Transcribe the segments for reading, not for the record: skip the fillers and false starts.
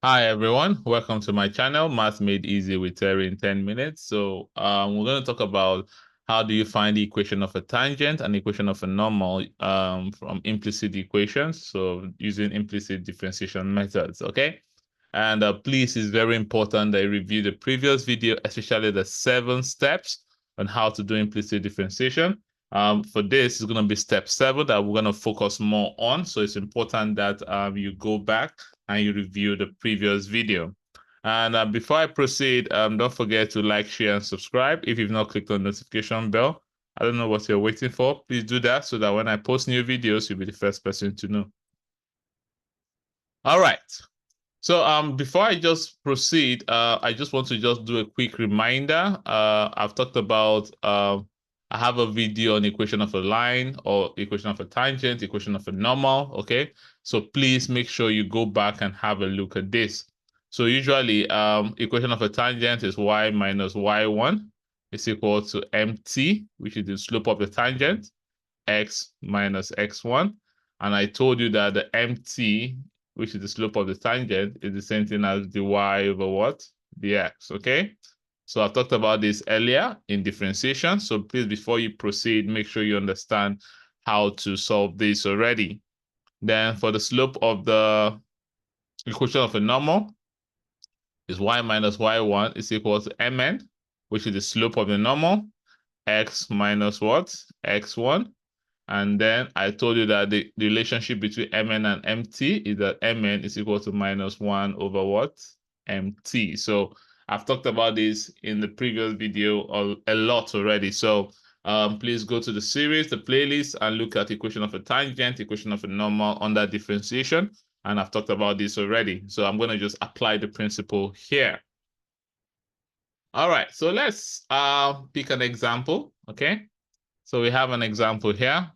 Hi everyone, welcome to my channel, Math Made Easy with Terry in 10 minutes. So we're going to talk about how do you find the equation of a tangent and equation of a normal from implicit equations. So using implicit differentiation methods, okay? And please, it's very important that you review the previous video, especially the 7 steps on how to do implicit differentiation. For this, it's going to be step 7 that we're going to focus more on. So it's important that you go back and you review the previous video. And before I proceed, don't forget to like, share, and subscribe. If you've not clicked on the notification bell, I don't know what you're waiting for. Please do that so that when I post new videos, you'll be the first person to know. All right. So before I just proceed, I just want to just do a quick reminder. I've talked about I have a video on equation of a line or equation of a tangent, equation of a normal. Okay, so please make sure you go back and have a look at this. So usually, equation of a tangent is y minus y1 is equal to mt, which is the slope of the tangent, x minus x1. And I told you that the mt, which is the slope of the tangent, is the same thing as dy over what? dx, okay? So I talked about this earlier in differentiation. So please, before you proceed, make sure you understand how to solve this already. Then for the slope of the equation of a normal is y minus y1 is equal to mn, which is the slope of the normal, x minus what? x1. And then I told you that the relationship between mn and mt is that mn is equal to minus 1 over what? mt. So I've talked about this in the previous video a lot already. So please go to the series, the playlist, and look at equation of a tangent, equation of a normal under differentiation. And I've talked about this already. So I'm going to just apply the principle here. All right, so let's pick an example, okay? So we have an example here.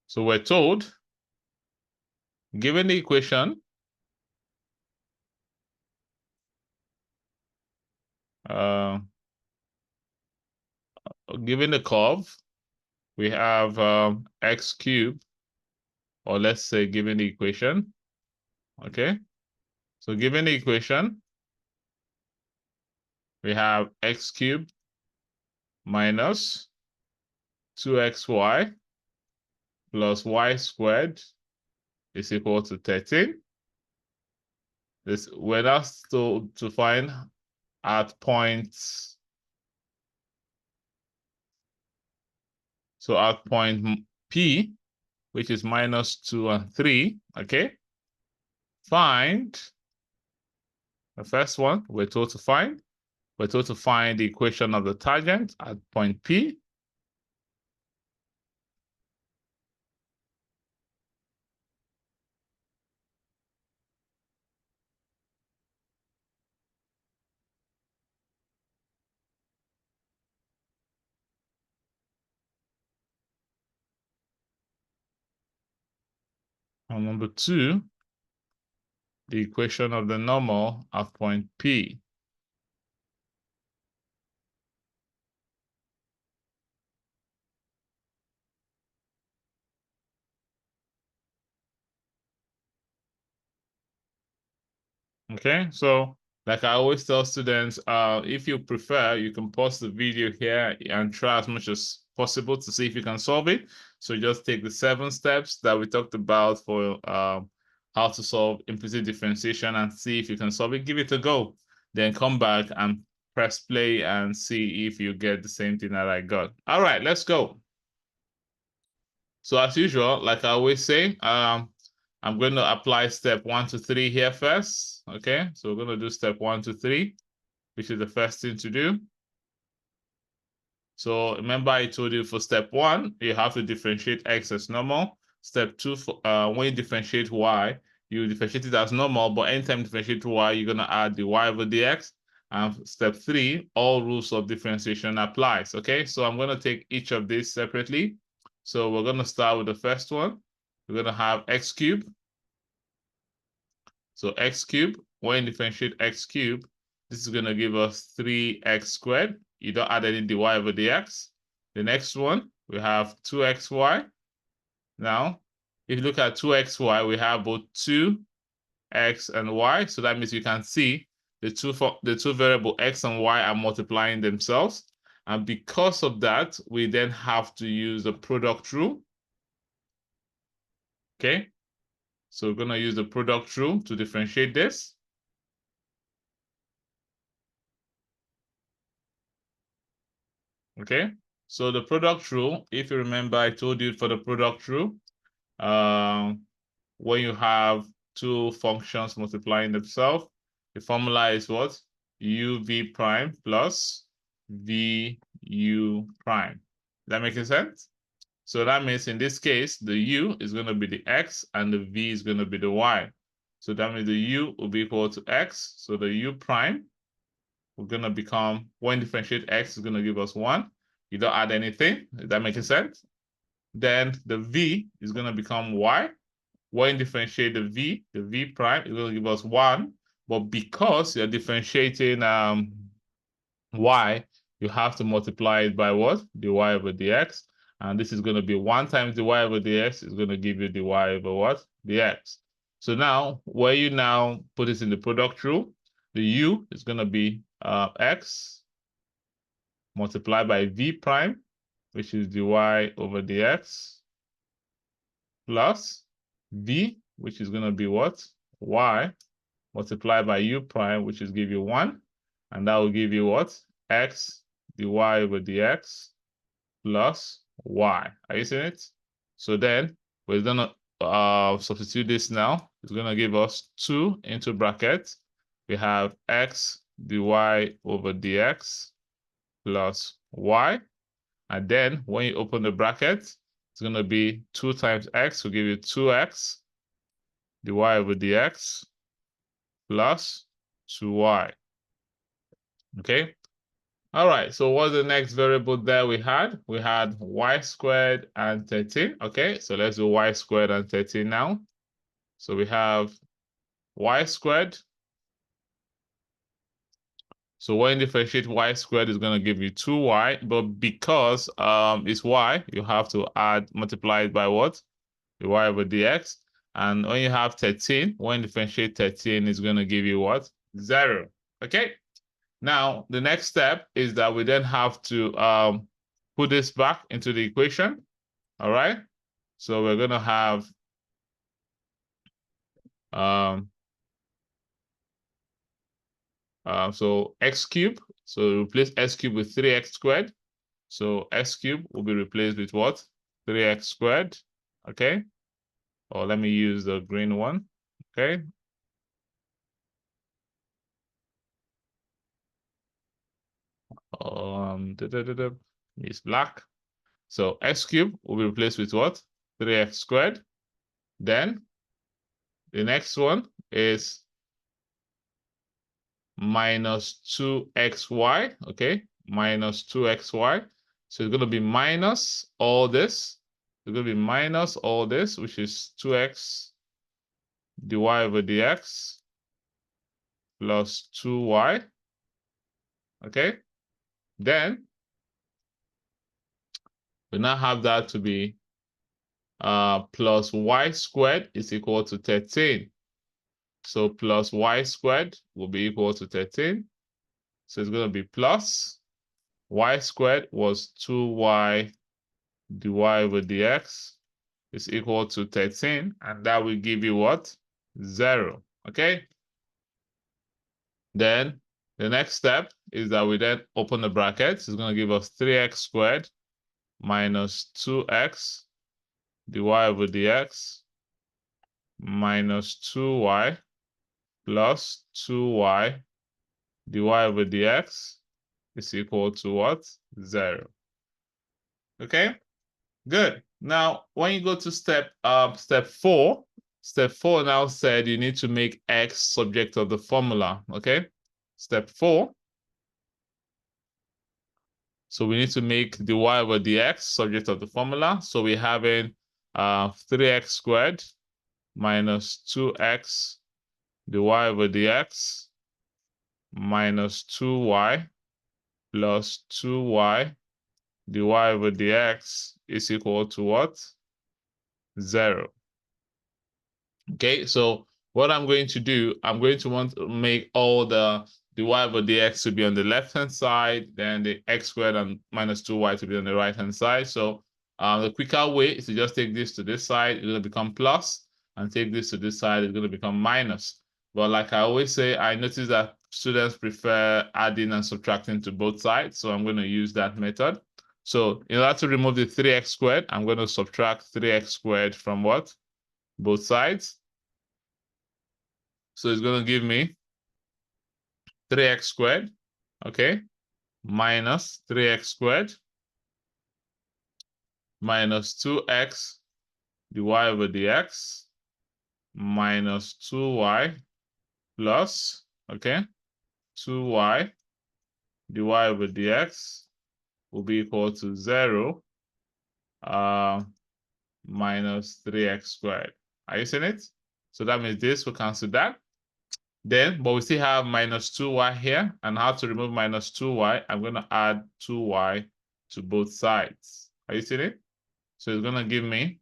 So we're told, given the equation, given the curve, we have x cubed, or let's say given the equation, okay? So given the equation, we have x cubed minus 2xy plus y squared is equal to 13. We're asked to find at points. So at point P, which is minus 2 and 3, okay? Find the first one we're told to find. We're told to find the equation of the tangent at point P. And number 2, the equation of the normal at point P. Okay, so like I always tell students, if you prefer, you can pause the video here and try as much as possible to see if you can solve it. So just take the 7 steps that we talked about for how to solve implicit differentiation and see if you can solve it. Give it a go. Then come back and press play and see if you get the same thing that I got. All right, let's go. So as usual, like I always say, I'm going to apply step 1 to 3 here first. Okay, so we're going to do step 1 to 3, which is the first thing to do. So remember I told you for step 1, you have to differentiate x as normal. Step 2, when you differentiate y, you differentiate it as normal, but anytime you differentiate y, you're going to add the y over dx. And step 3, all rules of differentiation applies. Okay, so I'm going to take each of these separately. So we're going to start with the first one. We're going to have x cubed. So x cubed, when you differentiate x cubed, this is going to give us 3x squared. You don't add any dy over dx. The next one, we have 2xy. Now, if you look at 2xy, we have both 2x and y. So that means you can see the two variable x and y are multiplying themselves. And because of that, we then have to use the product rule. Okay. So we're going to use the product rule to differentiate this. Okay. So the product rule, if you remember, I told you for the product rule, when you have two functions multiplying themselves, the formula is what? uv prime plus vu prime. Is that making sense? So that means in this case, the u is going to be the x and the v is going to be the y. So that means the u will be equal to x. So the u prime, we're going to become, when differentiate x is going to give us 1. You don't add anything. Is that making sense? Then the v is going to become y. When differentiate the v prime is going to give us 1. But because you're differentiating y, you have to multiply it by what? dy over dx. And this is going to be 1 times dy over dx is going to give you dy over what? dx. So now, where you now put this in the product rule, the u is going to be x multiplied by v prime, which is dy over dx, plus v, which is going to be what? Y multiplied by u prime, which is give you 1. And that will give you what? X dy over dx plus y. Are you seeing it? So then we're going to substitute this now. It's going to give us 2 into bracket. We have x dy over dx plus y. And then when you open the bracket, it's going to be 2 times x will give you 2x dy over dx plus 2y. Okay. All right. So what's the next variable there we had? We had y squared and 13. Okay. So let's do y squared and 13 now. So we have y squared. So when you differentiate y squared is going to give you 2y, but because it's y, you have to multiply it by what? The y over dx. And when you have 13, when you differentiate 13 is going to give you what? 0. Okay. Now, the next step is that we then have to put this back into the equation. All right. So we're going to have so x cubed. So replace x cubed with 3x squared. So x cubed will be replaced with what? 3x squared. Okay. Or let me use the green one. Okay. It's black. So x cubed will be replaced with what? 3x squared. Then the next one is minus 2xy, okay? Minus 2xy. So it's going to be minus all this. It's going to be minus all this, which is 2x dy over dx plus 2y, okay? Then we now have that to be plus y squared is equal to 13. So plus y squared will be equal to 13. So it's going to be plus y squared was 2y dy over dx is equal to 13. And that will give you what? 0. Okay. Then the next step is that we then open the brackets. It's going to give us 3x squared minus 2x dy over dx minus 2y plus 2y dy over dx is equal to what? 0. Okay, good. Now, when you go to step 4, step 4 now said you need to make x subject of the formula. Okay, step 4. So we need to make dy over dx subject of the formula. So we're having 3x squared minus 2x dy over dx minus 2y plus 2y dy over dx is equal to what? 0. Okay, so what I'm going to do, I'm going to want to make all the y over dx to be on the left-hand side, then the x squared and minus 2y to be on the right-hand side. So the quicker way is to just take this to this side, it's going to become plus, and take this to this side, it's going to become minus. But like I always say, I notice that students prefer adding and subtracting to both sides, so I'm going to use that method. So in order to remove the 3x squared, I'm going to subtract 3x squared from what? Both sides. So it's going to give me 3x squared, okay, minus 3x squared minus 2x dy over dx minus 2y plus, okay, 2y dy over dx will be equal to 0 minus 3x squared. Are you seeing it? So that means this will cancel that. Then, but we still have minus 2y here, and how to remove minus 2y, I'm going to add 2y to both sides. Are you seeing it? So it's going to give me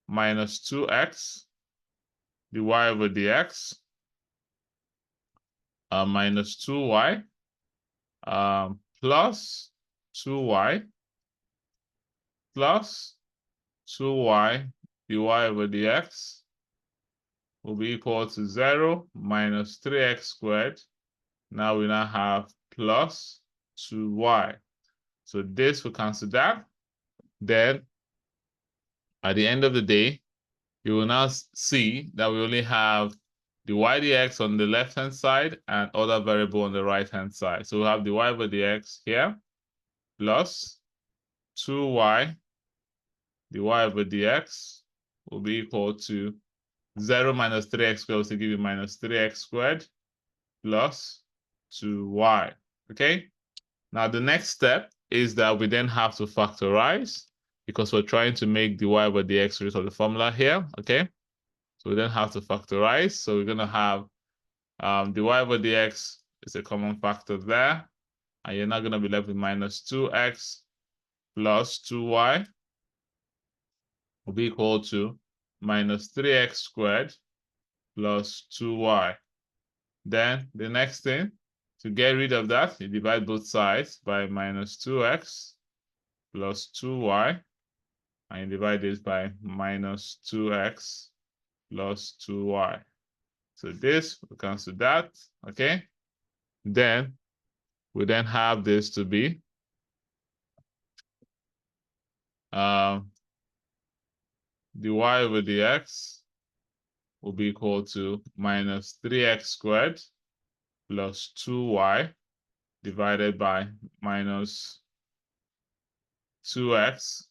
minus 2x dy over dx minus 2y plus 2y plus 2y dy over dx will be equal to 0 minus 3x squared. Now we now have plus 2y. So this will cancel that. Then at the end of the day, you will now see that we only have the y dx on the left-hand side and other variable on the right-hand side. So we have the y over dx here plus 2y dy over dx will be equal to 0 minus 3x squared, to give you minus 3x squared plus 2y. Okay? Now the next step is that we then have to factorize, because we're trying to make the y over dx root of the formula here. Okay? So we then have to factorize. So we're going to have the y over dx is a common factor there. And you're not going to be left with minus 2x plus 2y will be equal to minus 3x squared plus 2y. Then the next thing, to get rid of that, you divide both sides by minus 2x plus 2y, and you divide this by minus 2x plus 2y. So this will cancel that, okay? Then we then have this to be the y over dx will be equal to minus 3x squared plus 2y divided by minus 2x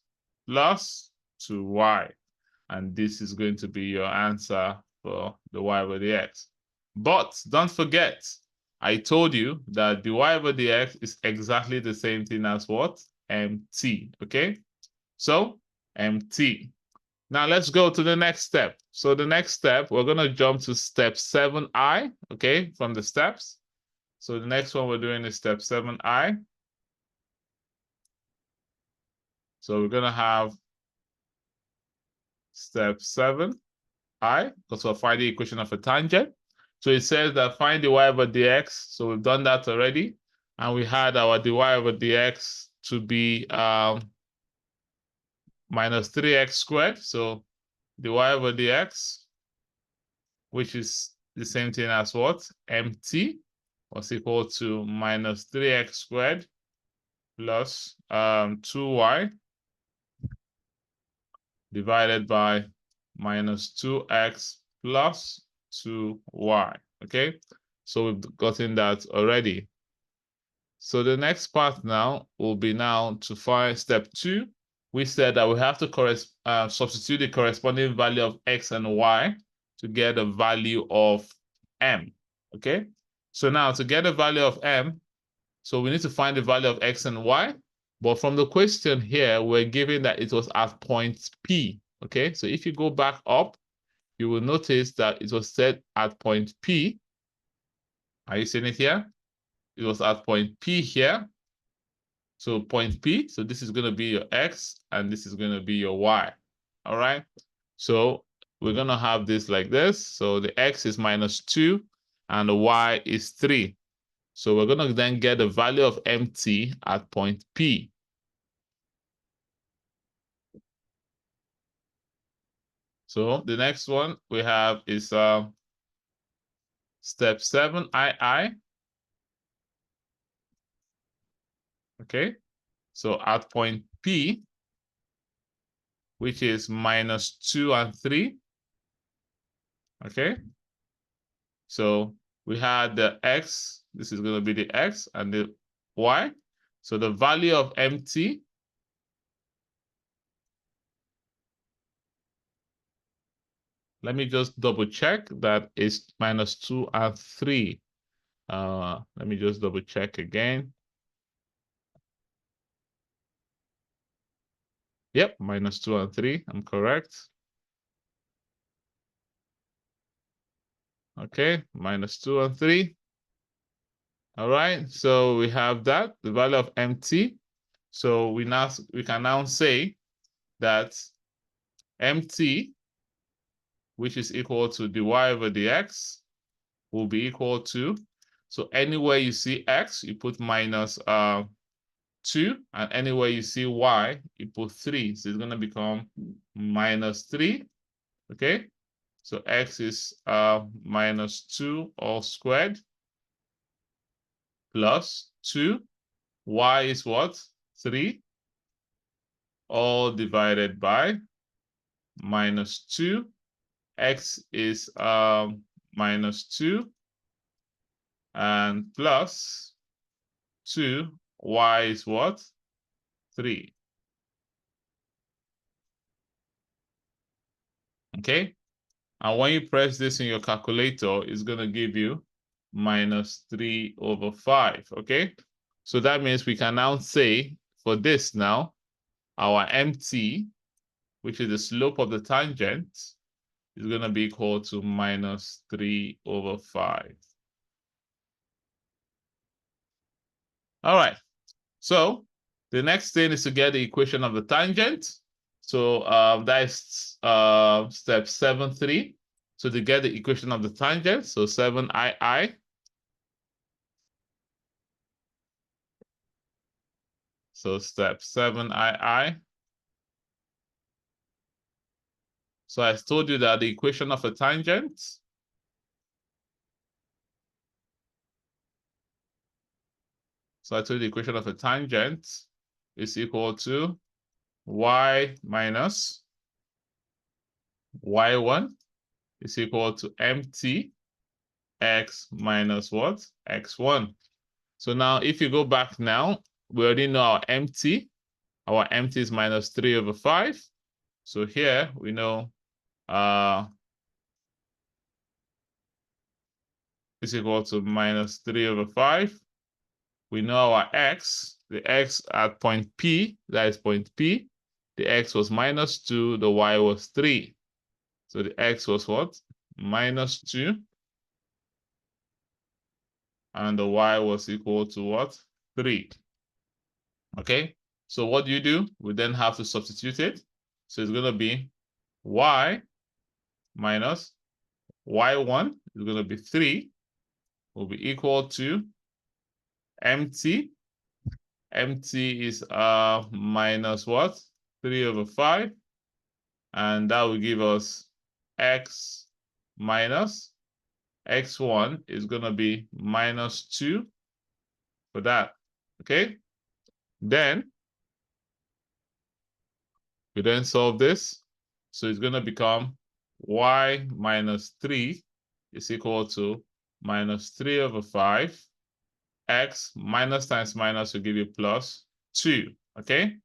plus 2y. And this is going to be your answer for the y over dx. But don't forget, I told you that the y over dx is exactly the same thing as what? Mt, okay? So, mt. Now let's go to the next step. So the next step, we're going to jump to step 7i, okay, from the steps. So the next one we're doing is step 7i. So we're going to have step 7i, because we'll find the equation of a tangent. So it says that find the y over dx. So we've done that already. And we had our dy over dx to be minus 3x squared. So dy over dx, which is the same thing as what? Mt, was equal to minus 3x squared plus 2y divided by minus 2x plus 2y, okay? So we've gotten that already. So the next part now will be now to find step 2. We said that we have to substitute the corresponding value of x and y to get a value of m, okay? So now to get the value of m, so we need to find the value of x and y, but from the question here, we're given that it was at point P, okay? So if you go back up, you will notice that it was set at point P. Are you seeing it here? It was at point P here. So point P, so this is going to be your x, and this is going to be your y, all right? So we're going to have this like this. So the x is -2 and the y is 3. So we're going to then get the value of mt at point P. So the next one we have is step 7, II. Okay, so at point P, which is -2 and 3. Okay, so we had the x, this is going to be the x, and the y. So the value of mt let me just double check that is -2 and 3. Let me just double check again. Yep, -2 and 3. I'm correct. Okay, -2 and 3. All right, so we have that, the value of mt. So we can now say that mt, which is equal to dy over dx, will be equal to, so anywhere you see x, you put -2, and anywhere you see y, you put 3. So it's going to become -3. Okay, so x is -2 all squared plus 2. Y is what? 3 all divided by -2. X is -2 and plus 2. Y is what? 3. Okay, and when you press this in your calculator, it's going to give you -3/5. Okay, so that means we can now say for this now, our mt, which is the slope of the tangent, is going to be equal to -3/5. All right, so the next thing is to get the equation of the tangent. So that's step 7.3. So to get the equation of the tangent, so 7II. So step 7II. So I told you that the equation of a tangent I told you the equation of a tangent is equal to y minus y1 is equal to mt x minus what? x1. So now if you go back now, we already know our mt. Our mt is -3/5. So here we know is equal to -3/5. We know our x, the x at point P, that is point P. The x was -2, the y was 3. So the x was what? -2. And the y was equal to what? 3. Okay, so what do? We then have to substitute it. So it's going to be y minus y1 is going to be 3, will be equal to mt. Mt is minus what? 3/5. And that will give us x minus x1 is going to be -2 for that. Okay, then we then solve this. So it's going to become y minus 3 is equal to -3/5. X minus times minus will give you +2. Okay,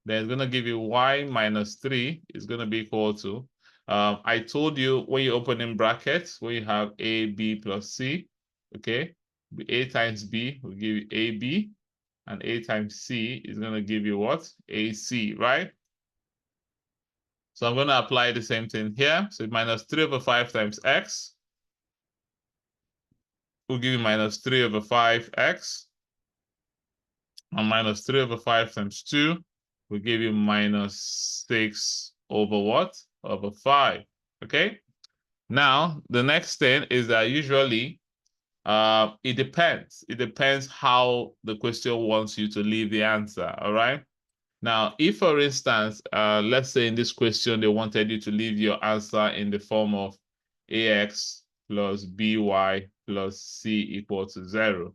then it's going to give you y minus 3 is going to be equal to, I told you when you open in brackets, when you have a, b plus c, okay, a times b will give you ab, and a times c is going to give you what? ac, right? So I'm going to apply the same thing here. So -3/5 times x will give you -3/5x, and -3/5 times 2 will give you -6 over what? Over 5. Okay. Now, the next thing is that usually it depends. It depends how the question wants you to leave the answer. All right. Now, if for instance, let's say in this question, they wanted you to leave your answer in the form of ax plus by plus c equal to 0.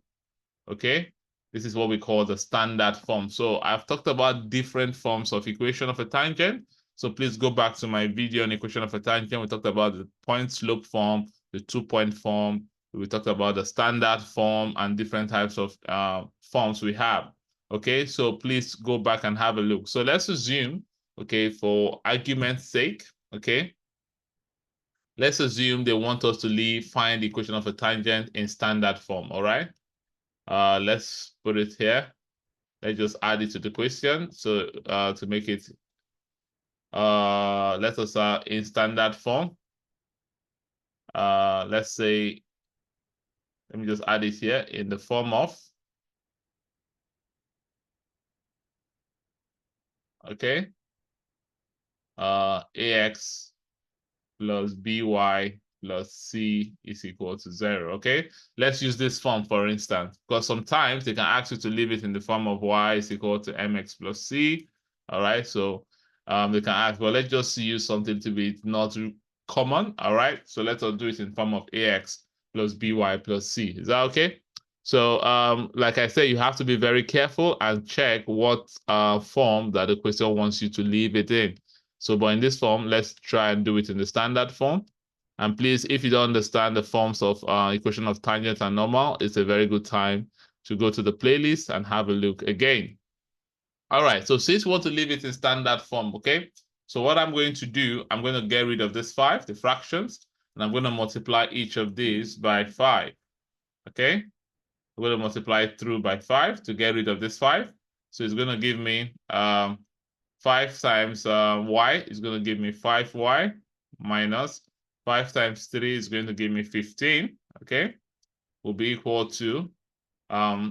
Okay. This is what we call the standard form. So I've talked about different forms of equation of a tangent. So please go back to my video on equation of a tangent. We talked about the point slope form, the 2-point form. We talked about the standard form and different types of forms we have. Okay, so please go back and have a look. So let's assume, okay, for argument's sake, okay, let's assume they want us to find the equation of a tangent in standard form, all right? Let's put it here. Let's just add it to the question. So to make it, let us in standard form. Let's say, let me just add it here in the form of, okay, ax plus by plus c is equal to 0, okay? Let's use this form, for instance, because sometimes they can ask you to leave it in the form of y is equal to mx plus c, all right? So they can ask, well, let's just use something to be not common, all right? So let's do it in form of ax plus by plus c. Is that okay? So like I said, you have to be very careful and check what form that the question wants you to leave it in. So, but in this form, let's try and do it in the standard form. And please, if you don't understand the forms of equation of tangent and normal, it's a very good time to go to the playlist and have a look again. All right, so since we want to leave it in standard form, okay? So what I'm going to do, I'm going to get rid of this 5, the fractions, and I'm going to multiply each of these by 5, okay? I'm going to multiply it through by 5 to get rid of this 5. So it's going to give me 5 times y is going to give me 5y minus 5 times 3 is going to give me 15, okay? Will be equal to,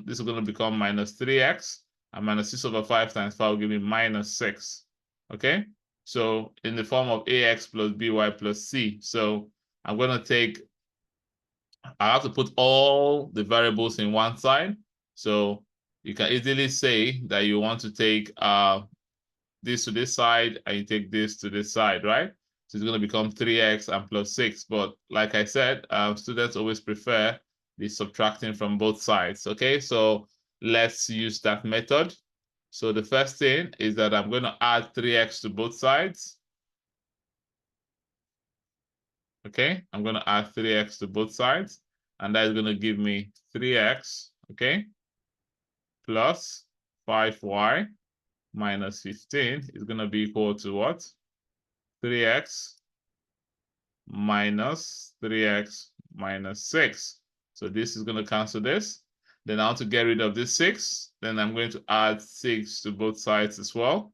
this is going to become minus 3x, and minus 6 over 5 times 5 will give me minus 6, okay? So in the form of ax plus by plus c. So I'm going to take, I have to put all the variables in one side. So you can easily say that you want to take this to this side and you take this to this side, right? So it's going to become 3x and plus 6. But like I said, students always prefer the subtracting from both sides, okay? So let's use that method. So the first thing is that I'm going to add 3x to both sides. Okay, I'm going to add 3x to both sides. And that is going to give me 3x, okay, plus 5y minus 15 is going to be equal to what? 3x minus 3x minus 6. So this is going to cancel this. Then I want to get rid of this 6. Then I'm going to add 6 to both sides as well.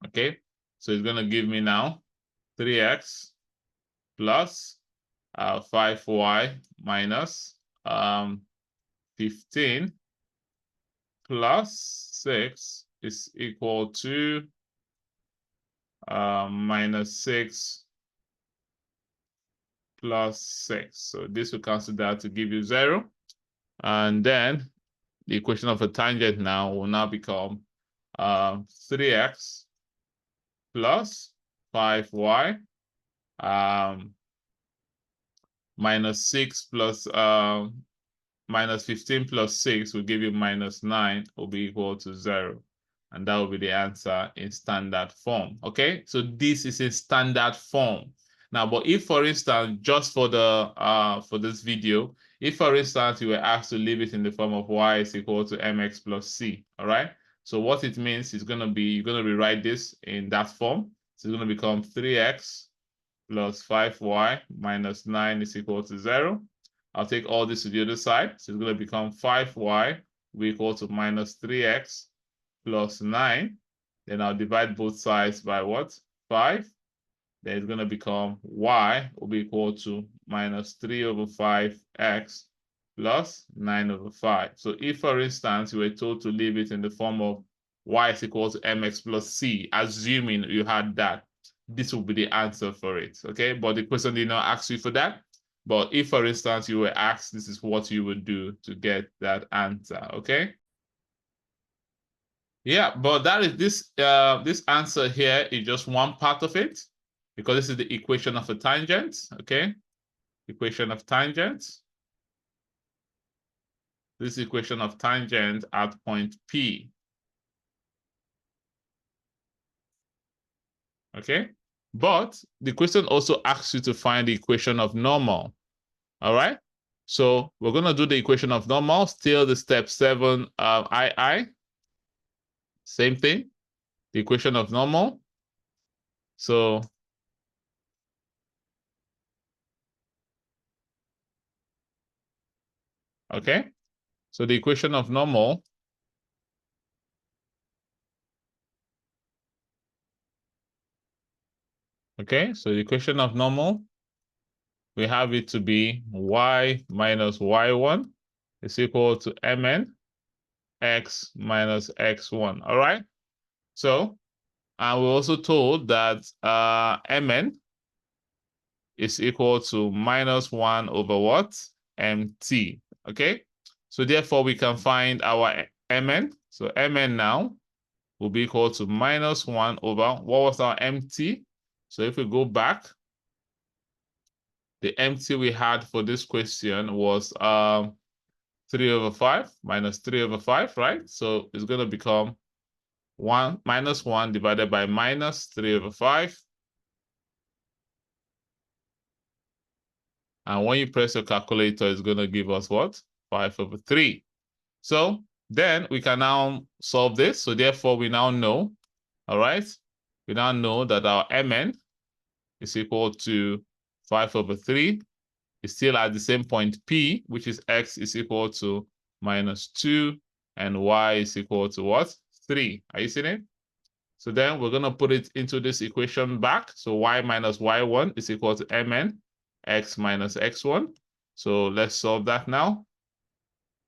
Okay, so it's going to give me now 3x plus 5y minus 15 plus 6 is equal to minus 6 plus 6. So this will cancel that to give you 0. And then the equation of a tangent now will now become 3x plus 5y minus 6 plus minus 15 plus 6 will give you minus 9 will be equal to 0. And that will be the answer in standard form. Okay, so this is a standard form. Now, but if, for instance, just for the for this video, if, for instance, you were asked to leave it in the form of y is equal to mx plus c, all right? So what it means is going to be, you're going to rewrite this in that form. So it's going to become 3x plus 5y minus 9 is equal to 0. I'll take all this to the other side. So it's going to become 5y will be equal to minus 3x plus 9. Then I'll divide both sides by what? 5. Then it's going to become y will be equal to minus 3 over 5x plus 9 over 5. So if, for instance, you were told to leave it in the form of y is equal to mx plus c, assuming you had that, this will be the answer for it, okay? But the question did not ask you for that. But if, for instance, you were asked, this is what you would do to get that answer, okay? Yeah, but that is this answer here is just one part of it, because this is the equation of a tangent, okay? Equation of tangent. This equation of tangent at point P. Okay? But the question also asks you to find the equation of normal. All right? So we're going to do the equation of normal, still the step 7 II. Same thing, the equation of normal. So okay, so the equation of normal, okay, so the equation of normal, we have it to be y minus y1 is equal to mn x minus x1. All right, so and we're also told that mn is equal to minus 1 over what? Mt. Okay? So therefore, we can find our mn. So mn now will be equal to minus 1 over, what was our mt? So if we go back, the mt we had for this question was 3 over 5 minus 3 over 5, right? So it's going to become 1 minus 1 divided by minus 3 over 5. And when you press your calculator, it's going to give us what? 5 over 3. So then we can now solve this. So therefore, we now know, all right? We now know that our mn is equal to 5 over 3. It's still at the same point P, which is x is equal to minus 2, and y is equal to what? 3. Are you seeing it? So then we're going to put it into this equation back. So y minus y1 is equal to mn x minus x1. So let's solve that now.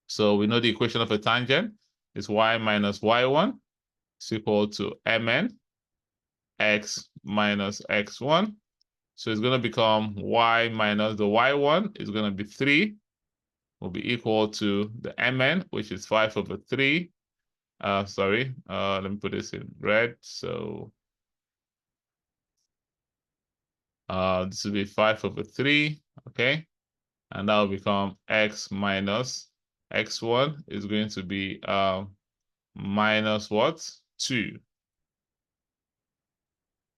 So we know the equation of a tangent is y minus y1 is equal to mn x minus x1. So it's going to become y minus the y1 is going to be 3, will be equal to the mn, which is 5 over 3. Let me put this in red. So this will be 5 over 3, okay? And that will become x minus x1 is going to be minus what? 2.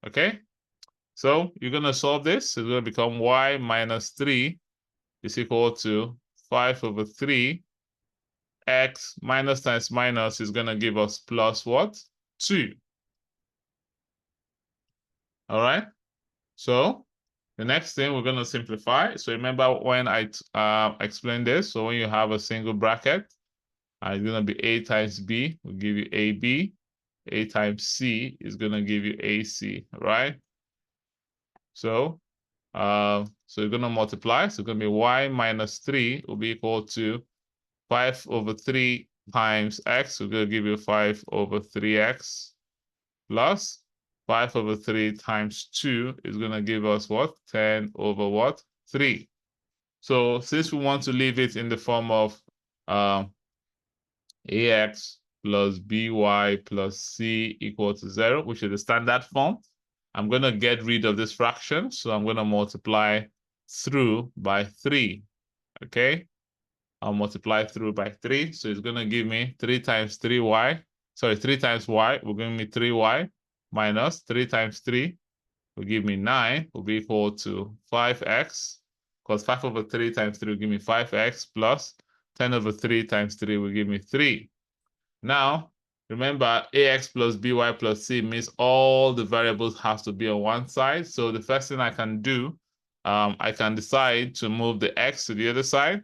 Okay? So you're going to solve this. It's going to become y minus 3 is equal to 5 over 3. X minus times minus is going to give us plus what? 2. All right? So the next thing we're going to simplify. So remember when I explained this. So when you have a single bracket, it's going to be a times b will give you ab. A times c is going to give you ac, right? So you're going to multiply. So it's going to be y minus 3 will be equal to 5 over 3 times x. So we're going to give you 5 over 3x plus 5 over 3 times 2 is going to give us what? 10 over what? 3. So since we want to leave it in the form of ax plus by plus c equal to 0, which is the standard form, I'm going to get rid of this fraction. So I'm going to multiply through by 3, okay? I'll multiply through by 3. So it's going to give me 3 times 3y. Sorry, 3 times y will give me 3y minus 3 times 3 will give me 9 will be equal to 5x, because 5 over 3 times 3 will give me 5x plus 10 over 3 times 3 will give me 3. Now, remember, ax plus by plus c means all the variables have to be on one side. So the first thing I can do, I can decide to move the x to the other side.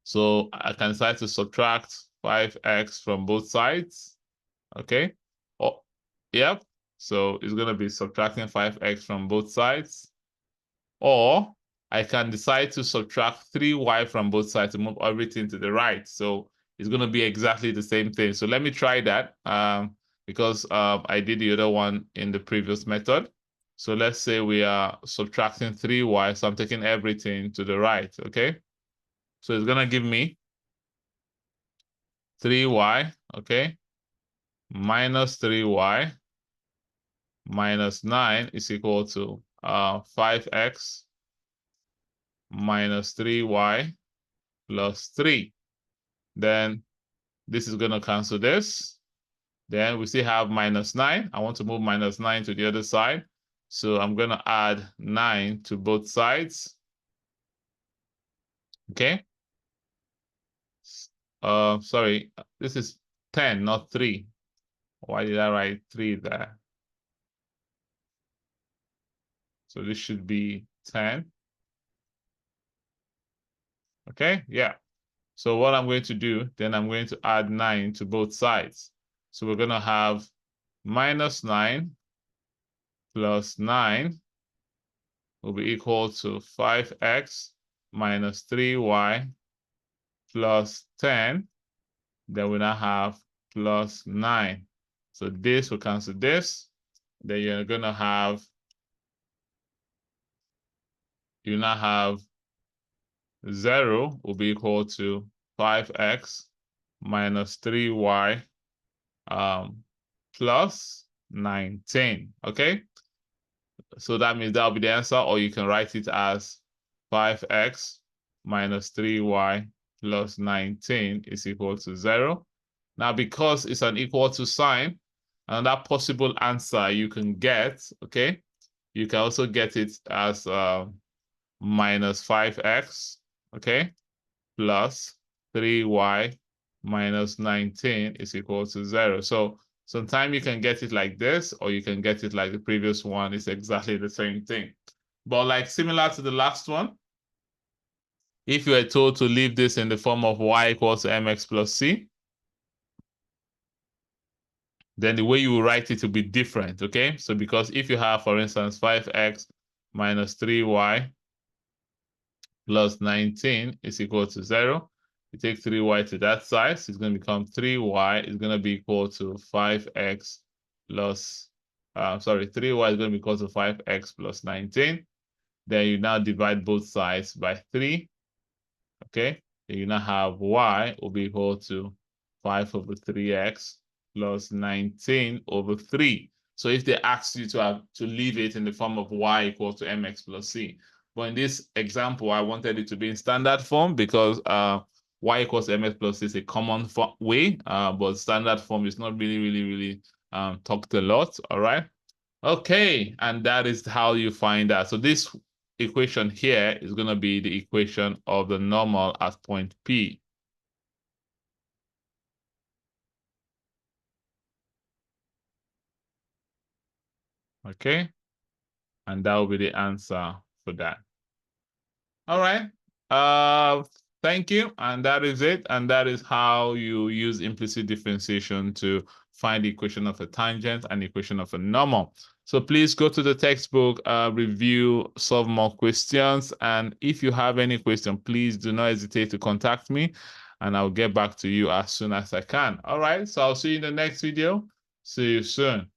So I can decide to subtract 5x from both sides, okay? Oh, yep. So it's going to be subtracting 5x from both sides. Or I can decide to subtract 3y from both sides to move everything to the right. So it's going to be exactly the same thing. So let me try that. because I did the other one in the previous method. So let's say we are subtracting 3y. So I'm taking everything to the right, okay? So it's going to give me 3y, okay? Minus 3y minus 9 is equal to 5x minus 3y plus 3. Then this is going to cancel this. Then we still have minus 9. I want to move minus 9 to the other side. So I'm going to add 9 to both sides. Okay. Sorry, this is 10, not 3. Why did I write 3 there? So this should be 10. Okay, yeah. So what I'm going to do, then I'm going to add 9 to both sides. So we're going to have minus 9 plus 9 will be equal to 5x minus 3y plus 10. Then we now have plus 9. So this will cancel this. Then you're going to have, you now have 0 will be equal to 5x minus 3y plus 19. Okay? So that means that'll be the answer, or you can write it as 5x minus 3y plus 19 is equal to 0. Now, because it's an equal to sign, another possible answer you can get, okay, you can also get it as minus 5x, okay, plus 3y minus 19 is equal to 0. So sometimes you can get it like this, or you can get it like the previous one. It's exactly the same thing. But like similar to the last one, if you were told to leave this in the form of y equals to mx plus c, then the way you will write it will be different, okay? So because if you have, for instance, 5x minus 3y plus 19 is equal to 0, you take 3y to that side, so it's going to become 3y is going to be equal to 5x plus, 3y is going to be equal to 5x plus 19. Then you now divide both sides by 3, okay? Then you now have y will be equal to 5 over 3x plus 19 over 3. So if they ask you to leave it in the form of y equals to mx plus c, but in this example, I wanted it to be in standard form because y equals to mx plus c is a common way, but standard form is not really talked a lot, all right? Okay, and that is how you find that. So this equation here is going to be the equation of the normal at point P. Okay, and that will be the answer for that. All right. Thank you. And that is it. And that is how you use implicit differentiation to find the equation of a tangent and the equation of a normal. So please go to the textbook, review, solve more questions. And if you have any question, please do not hesitate to contact me and I'll get back to you as soon as I can. All right. So I'll see you in the next video. See you soon.